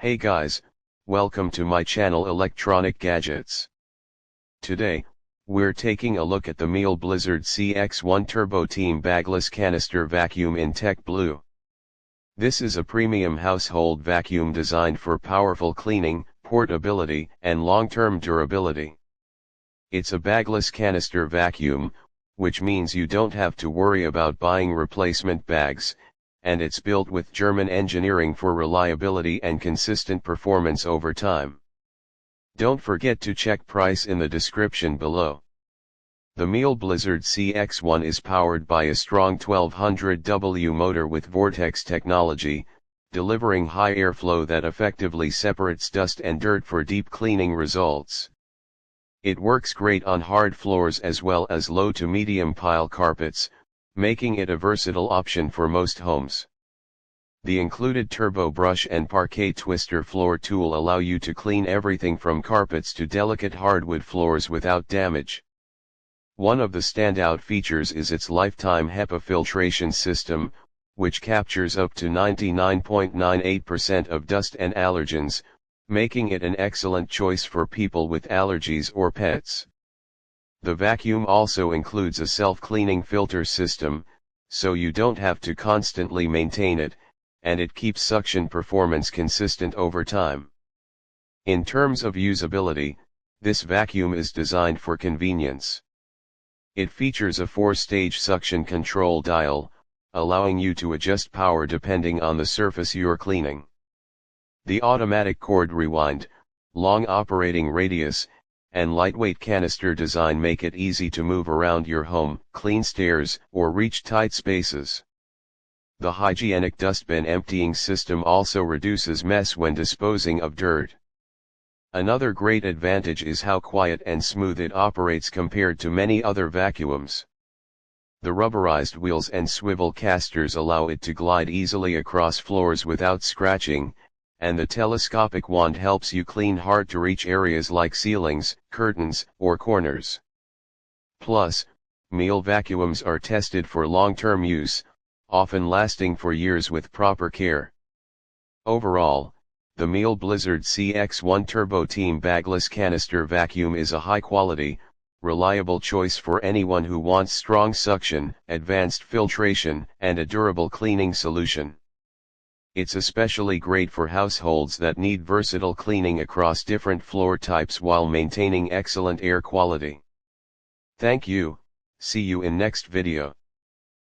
Hey guys, welcome to my channel Electronic Gadgets. Today, we're taking a look at the Miele Blizzard CX1 Turbo Team Bagless Canister Vacuum in Tech Blue. This is a premium household vacuum designed for powerful cleaning, portability, and long-term durability. It's a bagless canister vacuum, which means you don't have to worry about buying replacement bags, and it's built with German engineering for reliability and consistent performance over time. Don't forget to check price in the description below. The Miele Blizzard CX1 is powered by a strong 1200W motor with Vortex technology, delivering high airflow that effectively separates dust and dirt for deep cleaning results. It works great on hard floors as well as low to medium pile carpets, making it a versatile option for most homes. The included turbo brush and parquet twister floor tool allow you to clean everything from carpets to delicate hardwood floors without damage. One of the standout features is its lifetime HEPA filtration system, which captures up to 99.98% of dust and allergens, making it an excellent choice for people with allergies or pets. The vacuum also includes a self-cleaning filter system, so you don't have to constantly maintain it, and it keeps suction performance consistent over time. In terms of usability, this vacuum is designed for convenience. It features a 4-stage suction control dial, allowing you to adjust power depending on the surface you're cleaning. The automatic cord rewind, long operating radius, and lightweight canister design make it easy to move around your home, clean stairs, or reach tight spaces. The hygienic dustbin emptying system also reduces mess when disposing of dirt. Another great advantage is how quiet and smooth it operates compared to many other vacuums. The rubberized wheels and swivel casters allow it to glide easily across floors without scratching, and the telescopic wand helps you clean hard-to-reach areas like ceilings, curtains, or corners. Plus, Miele vacuums are tested for long-term use, often lasting for years with proper care. Overall, the Miele Blizzard CX1 Turbo Team Bagless Canister Vacuum is a high-quality, reliable choice for anyone who wants strong suction, advanced filtration, and a durable cleaning solution. It's especially great for households that need versatile cleaning across different floor types while maintaining excellent air quality. Thank you, see you in next video.